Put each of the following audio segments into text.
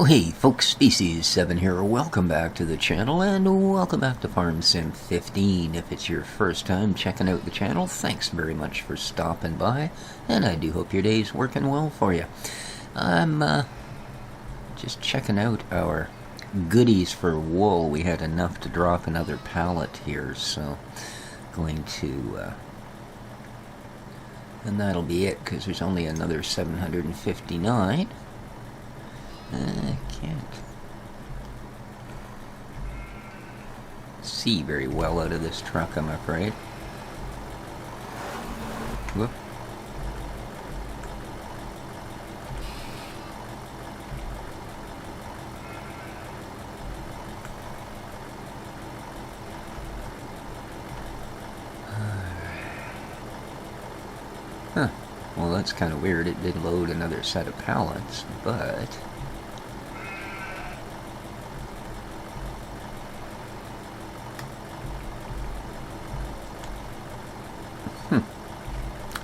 Hey folks, Species7 here. Welcome back to the channel and welcome back to Farm Sim 15. If it's your first time checking out the channel, thanks very much for stopping by, and I do hope your day's working well for you. I'm just checking out our goodies for wool. We had enough to drop another pallet here, so going to and that'll be it because there's only another 759. I can't see very well out of this truck, I'm afraid. Whoop. Huh. Well, that's kind of weird. It did load another set of pallets, but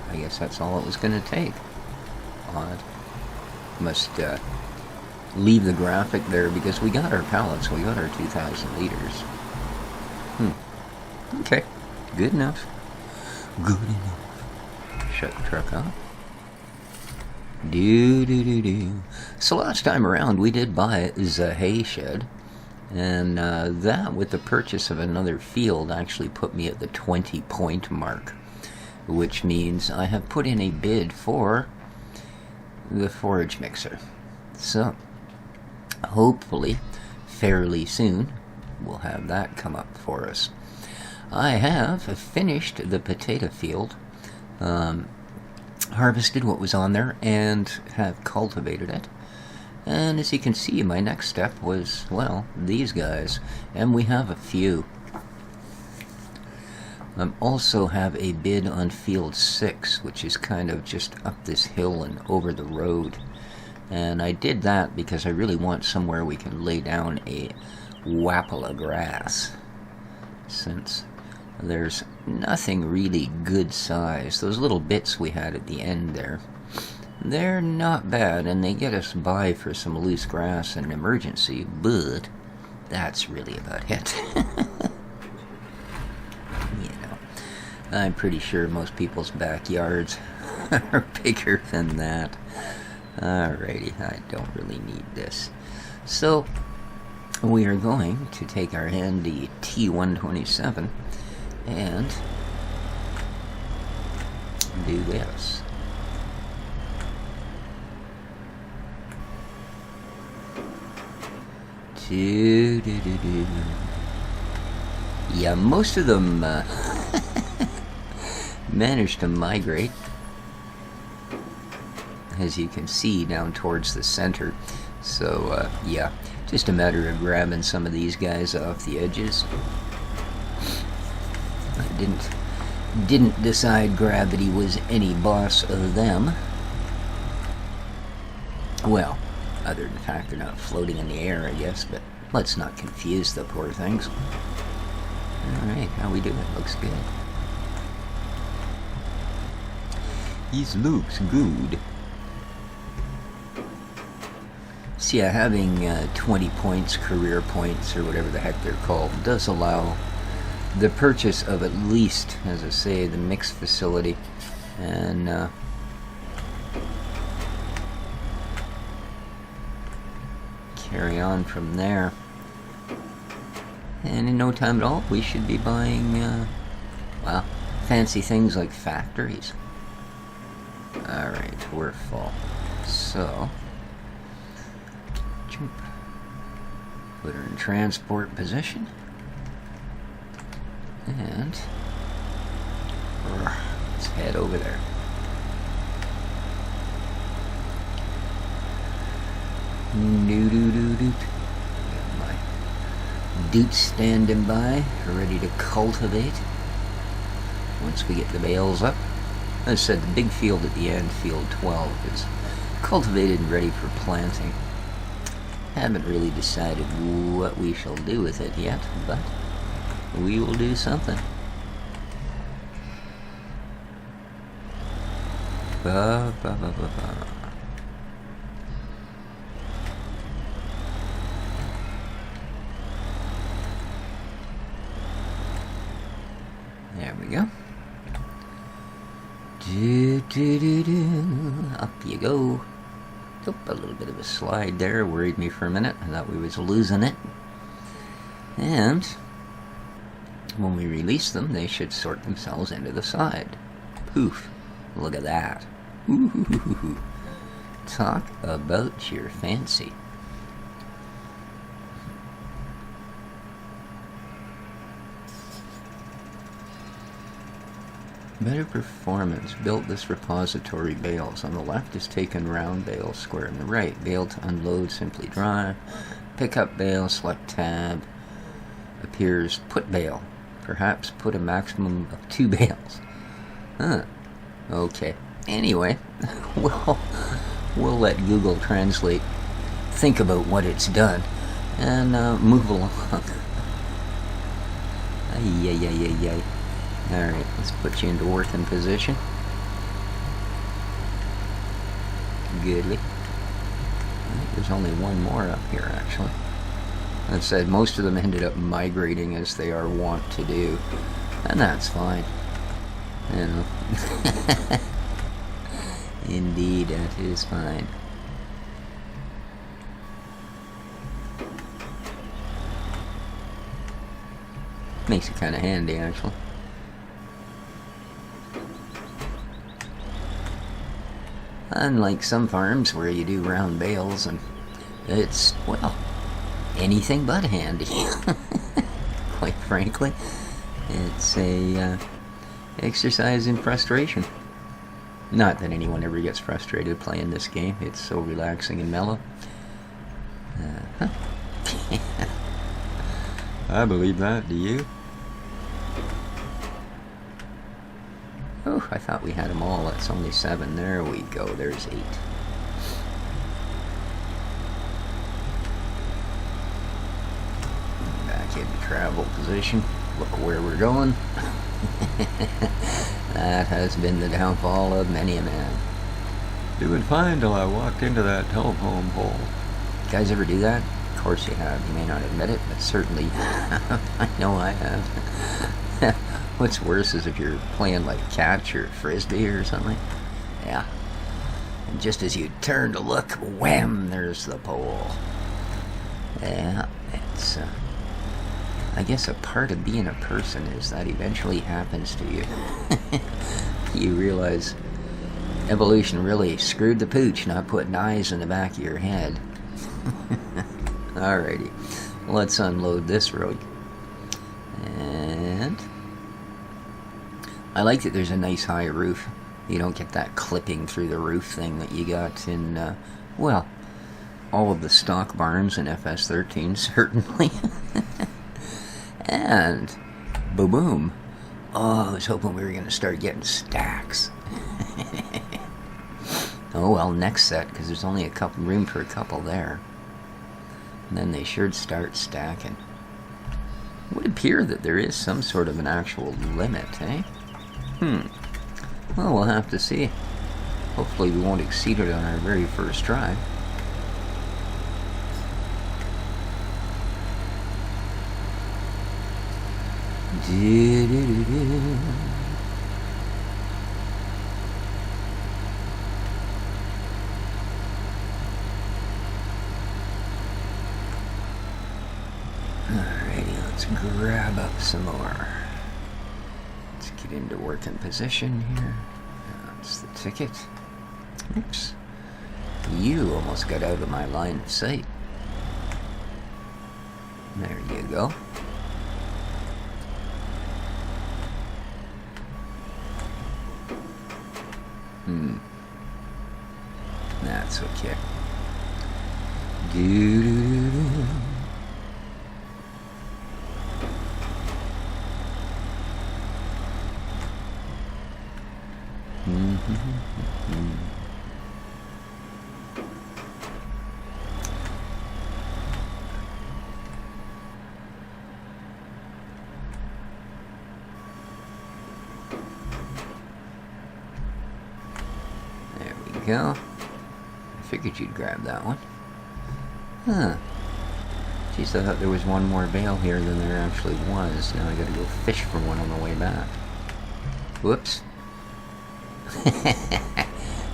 I guess that's all it was going to take. Odd. Must leave the graphic there because we got our pallets. We got our 2,000 liters. Okay. Good enough. Good enough. Shut the truck off. So last time around we did buy a hay shed. And that, with the purchase of another field, actually put me at the 20-point mark. Which means I have put in a bid for the forage mixer. So, hopefully, fairly soon, we'll have that come up for us. I have finished the potato field, harvested what was on there, and have cultivated it. And as you can see, my next step was, well, these guys. And we have a few. I also have a bid on Field 6, which is kind of just up this hill and over the road. And I did that because I really want somewhere we can lay down a wapple of grass. Since there's nothing really good size. Those little bits we had at the end there, they're not bad, and they get us by for some loose grass in an emergency, but that's really about it. I'm pretty sure most people's backyards are bigger than that. Alrighty, I don't really need this. So, we are going to take our handy T127 and do this. Yeah, most of them managed to migrate, as you can see, down towards the center. So yeah, just a matter of grabbing some of these guys off the edges. I didn't decide gravity was any boss of them. Well, other than the fact they're not floating in the air, I guess, but let's not confuse the poor things. Alright, how we doing? Looks good. This looks good. See, having 20 points, career points, or whatever the heck they're called, does allow the purchase of at least, as I say, the mix facility. And carry on from there. And in no time at all, we should be buying, well, fancy things like factories. Alright, we're full. So, jump. Put her in transport position. And let's head over there. Got my doot standing by, ready to cultivate. Once we get the bales up. As I said, the big field at the end, field 12, is cultivated and ready for planting. Haven't really decided what we shall do with it yet, but we will do something. There we go. Do, do, do, do. Up you go. Oop, a little bit of a slide there. Worried me for a minute. I thought we was losing it. And when we release them, they should sort themselves into the side. Poof. Look at that. Ooh. Talk about your fancy. Better performance. Built this repository bales. On the left is taken round bale, square on the right. Bale to unload, simply drive. Pick up bale, select tab. Appears put bale. Perhaps put a maximum of 2 bales. Huh. Okay. Anyway, we'll let Google Translate think about what it's done and move along. Ay. Alright, let's put you into working position. Goodly. I think there's only one more up here, actually. That said, most of them ended up migrating as they are wont to do. And that's fine. You know. Indeed, that is fine. Makes it kind of handy, actually. Unlike some farms where you do round bales and it's, well, anything but handy. Quite frankly, it's a exercise in frustration. Not that anyone ever gets frustrated playing this game. It's so relaxing and mellow. I believe that. Do you? Oh, I thought we had them all. That's only 7. There we go. There's 8. Back into travel position. Look where we're going. That has been the downfall of many a man. Doing fine till I walked into that telephone pole. You guys ever do that? Of course you have. You may not admit it, but certainly I know I have. What's worse is if you're playing like catch or frisbee or something. Yeah. And just as you turn to look, wham, there's the pole. Yeah, it's I guess a part of being a person is that eventually happens to you. You realize evolution really screwed the pooch, not putting eyes in the back of your head. Alrighty, let's unload this road. And I like that there's a nice high roof. You don't get that clipping through the roof thing that you got in, well, all of the stock barns in FS13, certainly. And boom. Oh, I was hoping we were going to start getting stacks. Oh well, next set, because there's only room for a couple there. And then they should start stacking. It would appear that there is some sort of an actual limit, eh? Well, we'll have to see. Hopefully we won't exceed it on our very first try. Alrighty, let's grab up some more. Let's get into working position here. That's the ticket. Oops. You almost got out of my line of sight. There you go. That's okay. Doo-doo-doo-doo. There we go. I figured you'd grab that one. Huh. Geez, I thought there was one more bale here than there actually was. Now I gotta go fish for one on the way back. Whoops.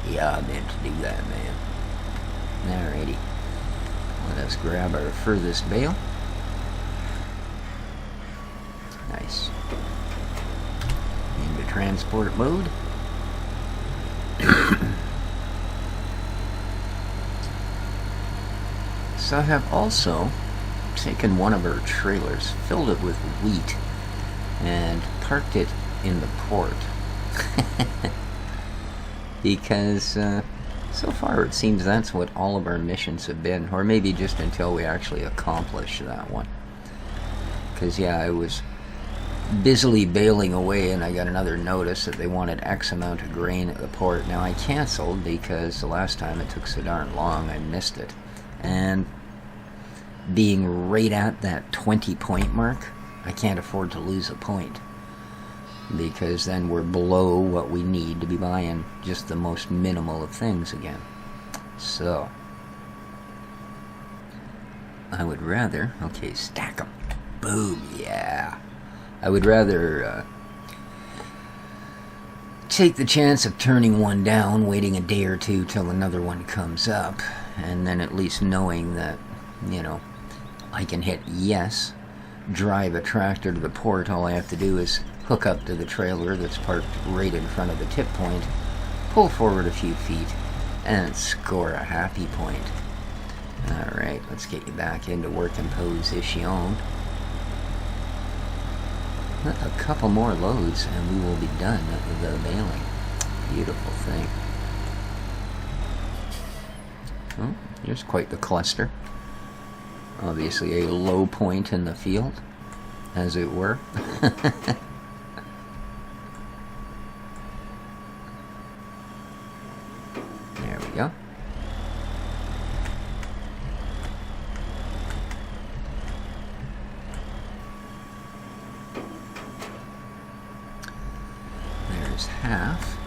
Yeah, I meant to do that, man. Alrighty. Let us grab our furthest bale. Nice. Into transport mode. So I have also taken one of our trailers, filled it with wheat, and parked it in the port. Because so far it seems that's what all of our missions have been, or maybe just until we actually accomplish that one. Because yeah, I was busily baling away and I got another notice that they wanted X amount of grain at the port. Now I canceled because the last time it took so darn long I missed it. And being right at that 20 point mark, I can't afford to lose a point, because then we're below what we need to be buying just the most minimal of things again. So I would rather, okay, stack them. Boom, yeah. I would rather take the chance of turning one down, waiting a day or two till another one comes up, and then at least knowing that, you know, I can hit yes, drive a tractor to the port. All I have to do is hook up to the trailer that's parked right in front of the tip point, pull forward a few feet, and score a happy point. Alright, let's get you back into working position. A couple more loads and we will be done with the baling. Beautiful thing. Oh, here's quite the cluster. Obviously a low point in the field, as it were. There we go. There's half.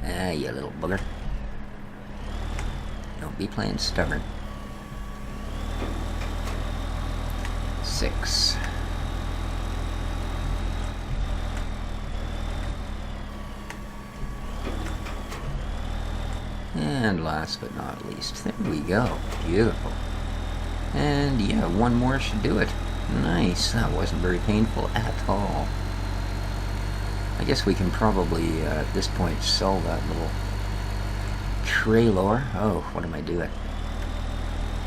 Ah, you little bugger. Don't be playing stubborn. 6. And last but not least, there we go. Beautiful. And yeah, one more should do it. Nice. That wasn't very painful at all. I guess we can probably, at this point, sell that little trailer. Oh, what am I doing?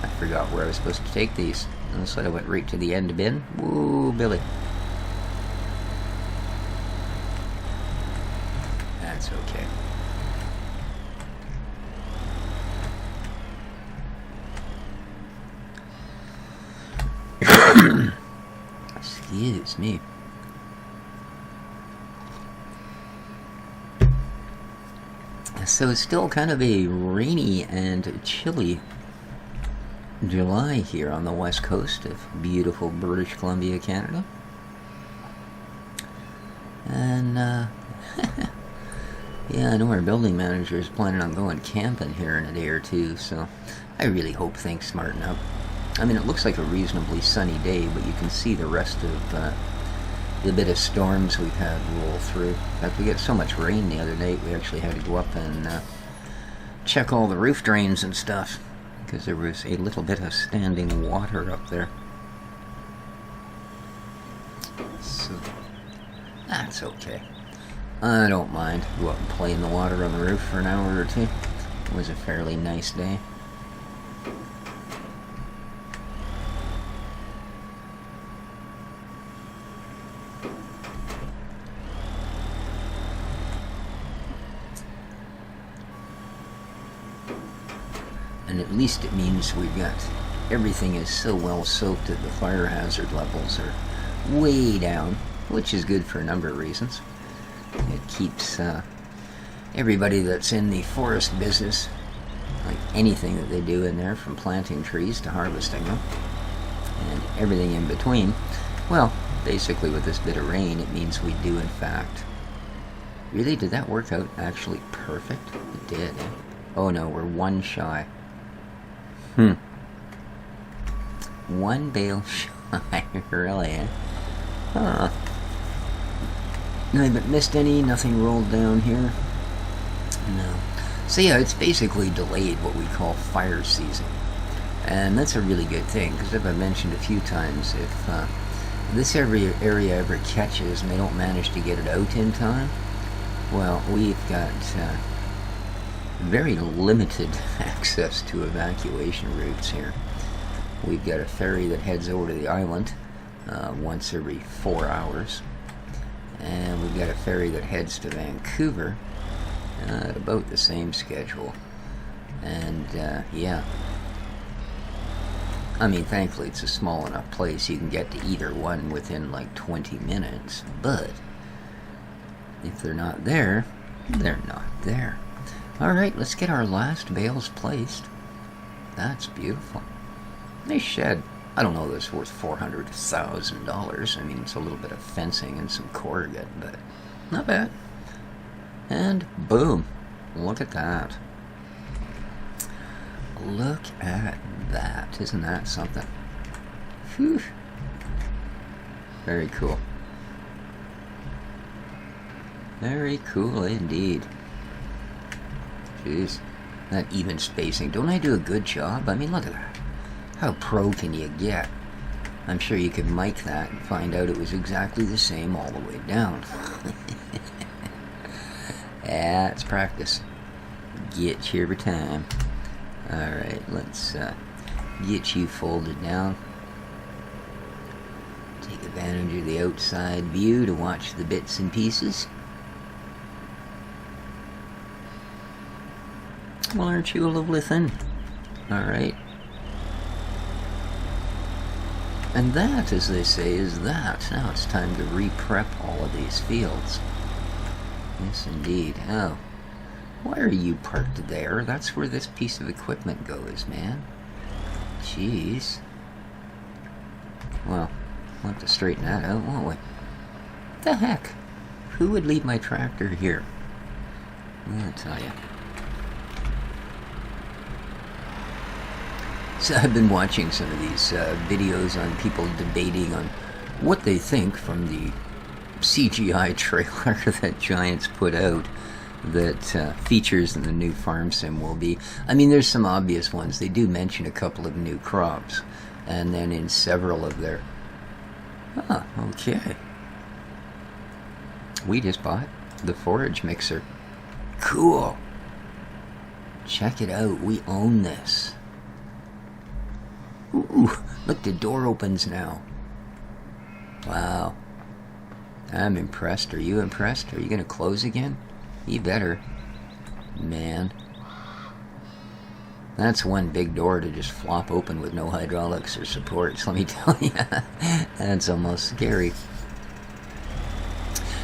I forgot where I was supposed to take these. Instead I went right to the end bin. Woo, Billy. That's okay. Excuse me. So it's still kind of a rainy and chilly July here on the west coast of beautiful British Columbia, Canada. And yeah, I know our building manager is planning on going camping here in a day or two, so I really hope things smarten up. I mean, it looks like a reasonably sunny day, but you can see the rest of the bit of storms we've had roll through. In fact, we got so much rain the other night, we actually had to go up and check all the roof drains and stuff, because there was a little bit of standing water up there. So, that's okay. I don't mind. Go up and play in the water on the roof for an hour or two. It was a fairly nice day. And at least it means we've got everything is so well soaked that the fire hazard levels are way down, which is good for a number of reasons. It keeps everybody that's in the forest business, like anything that they do in there, from planting trees to harvesting them, and everything in between. Well, basically with this bit of rain, it means we do in fact. Really, did that work out actually perfect? It did. Oh no, we're one shy. One bale shy. Really, eh? Huh. I haven't missed any, nothing rolled down here. No. So yeah, it's basically delayed what we call fire season. And that's a really good thing, because as I've mentioned a few times, if this area ever catches and they don't manage to get it out in time, well, we've got very limited access to evacuation routes here. We've got a ferry that heads over to the island once every 4 hours, and we've got a ferry that heads to Vancouver at about the same schedule. And yeah, I mean, thankfully it's a small enough place you can get to either one within like 20 minutes, but if they're not there, they're not there. Alright, let's get our last bales placed. That's beautiful. Nice shed. I don't know that it's worth $400,000. I mean, it's a little bit of fencing and some corrugate, but not bad. And boom. Look at that. Look at that. Isn't that something? Whew. Very cool. Very cool indeed. Jeez. That even spacing. Don't I do a good job? I mean, look at that. How pro can you get? I'm sure you could mic that and find out it was exactly the same all the way down. Yeah, it's practice. Get you every time. Alright, let's get you folded down. Take advantage of the outside view to watch the bits and pieces. Well, aren't you a lovely thing? Alright. And that, as they say, is that. Now it's time to re-prep all of these fields. Yes, indeed. Oh. Why are you parked there? That's where this piece of equipment goes, man. Jeez. Well, we'll have to straighten that out, won't we? The heck? Who would leave my tractor here? I'll tell you. So I've been watching some of these videos on people debating on what they think from the CGI trailer that Giants put out that features in the new farm sim will be. I mean, there's some obvious ones. They do mention a couple of new crops, and then in several of their... Ah, okay. We just bought the forage mixer. Cool. Check it out. We own this. Ooh, look, the door opens now. Wow. I'm impressed. Are you impressed? Are you going to close again? You better. Man. That's one big door to just flop open with no hydraulics or supports, let me tell you. That's almost scary.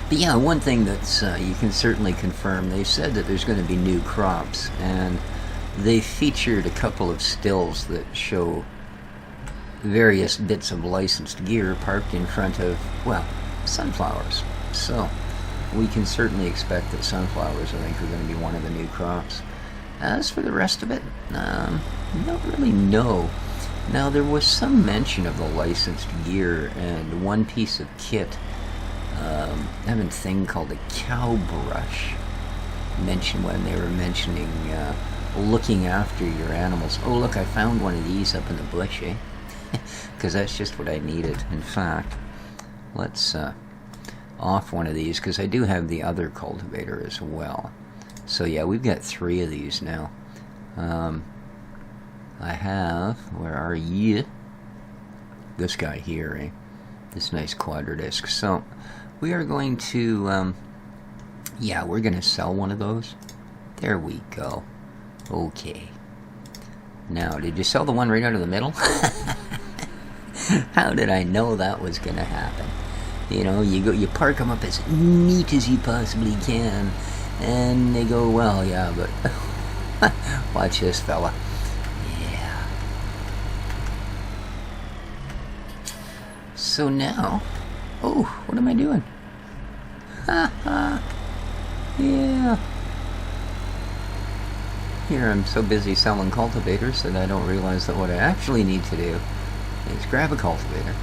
But yeah, one thing that's you can certainly confirm, they said that there's going to be new crops, and they featured a couple of stills that show various bits of licensed gear parked in front of, well, sunflowers. So we can certainly expect that sunflowers, I think, are going to be one of the new crops. As for the rest of it, don't really know. Now, there was some mention of the licensed gear, and one piece of kit, having a thing called a cow brush, mentioned when they were mentioning looking after your animals. Oh, look, I found one of these up in the bush, eh? Because that's just what I needed. In fact, let's off one of these, because I do have the other cultivator as well. So yeah, we've got 3 of these now. I have, where are you? This guy here, eh? This nice quadradisc. So we are going to, yeah, we're going to sell one of those. There we go. Okay. Now, did you sell the one right out of the middle? How did I know that was going to happen? You know, you park them up as neat as you possibly can, and they go, well, yeah, but watch this fella. Yeah. So now, oh, what am I doing? Ha ha. Yeah. Here I'm so busy selling cultivators that I don't realize that what I actually need to do is grab a cultivator.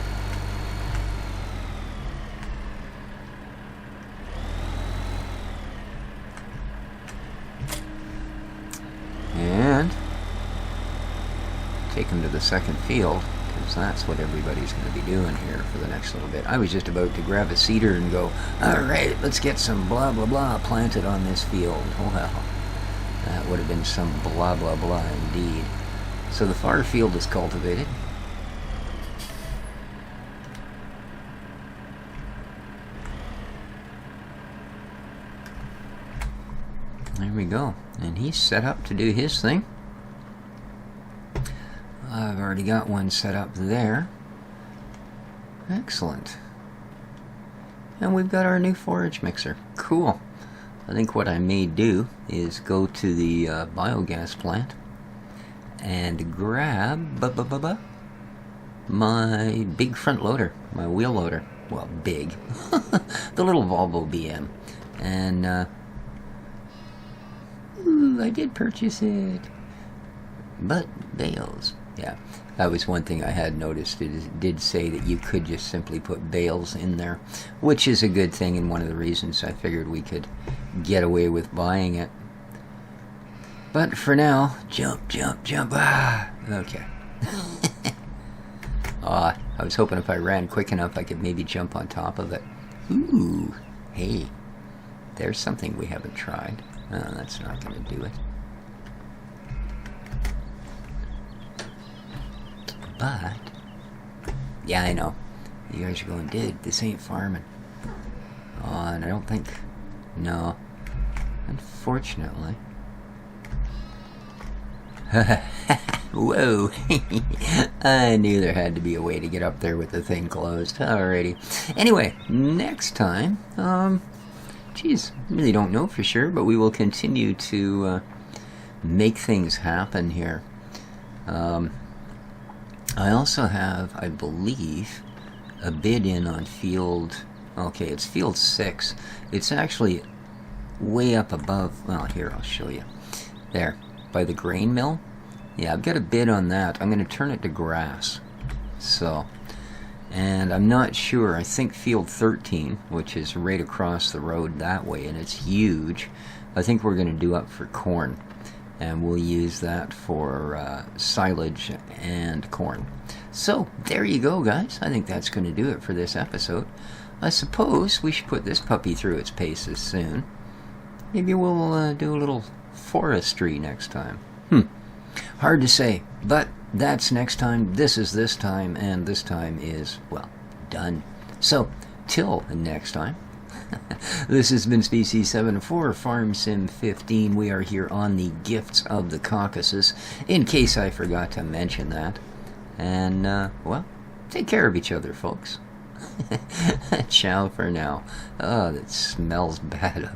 And take him to the second field, because that's what everybody's going to be doing here for the next little bit. I was just about to grab a seeder and go, alright, let's get some blah blah blah planted on this field. Well, that would have been some blah blah blah indeed. So the far field is cultivated. There we go. And he's set up to do his thing. I've already got one set up there. Excellent. And we've got our new forage mixer. Cool. I think what I may do is go to the biogas plant and grab my big front loader, my wheel loader. Well, big. The little Volvo BM. And, ooh, I did purchase it. But bales. Yeah, that was one thing I had noticed. It did say that you could just simply put bales in there, which is a good thing and one of the reasons I figured we could get away with buying it. But for now, jump, jump, jump. Ah, okay. I was hoping if I ran quick enough I could maybe jump on top of it. Ooh, hey, there's something we haven't tried. That's not going to do it. But, yeah, I know. You guys are going, dude, this ain't farming. Oh, and I don't think, no. Unfortunately. Whoa. I knew there had to be a way to get up there with the thing closed. Alrighty. Anyway, next time, geez, really don't know for sure, but we will continue to make things happen here. I also have, I believe, a bid in on field, okay, it's field 6. It's actually way up above, well, here, I'll show you. There, by the grain mill. Yeah, I've got a bid on that. I'm going to turn it to grass. So, and I'm not sure, I think field 13, which is right across the road that way, and it's huge, I think we're going to do up for corn. And we'll use that for silage and corn. So, there you go, guys. I think that's going to do it for this episode. I suppose we should put this puppy through its paces soon. Maybe we'll do a little forestry next time. Hard to say, but that's next time. This is this time, and this time is, well, done. So, till next time. This has been Species7 for Farm Sim 15. We are here on the Gifts of the Caucasus, in case I forgot to mention that. And, well, take care of each other, folks. Ciao for now. Oh, that smells bad.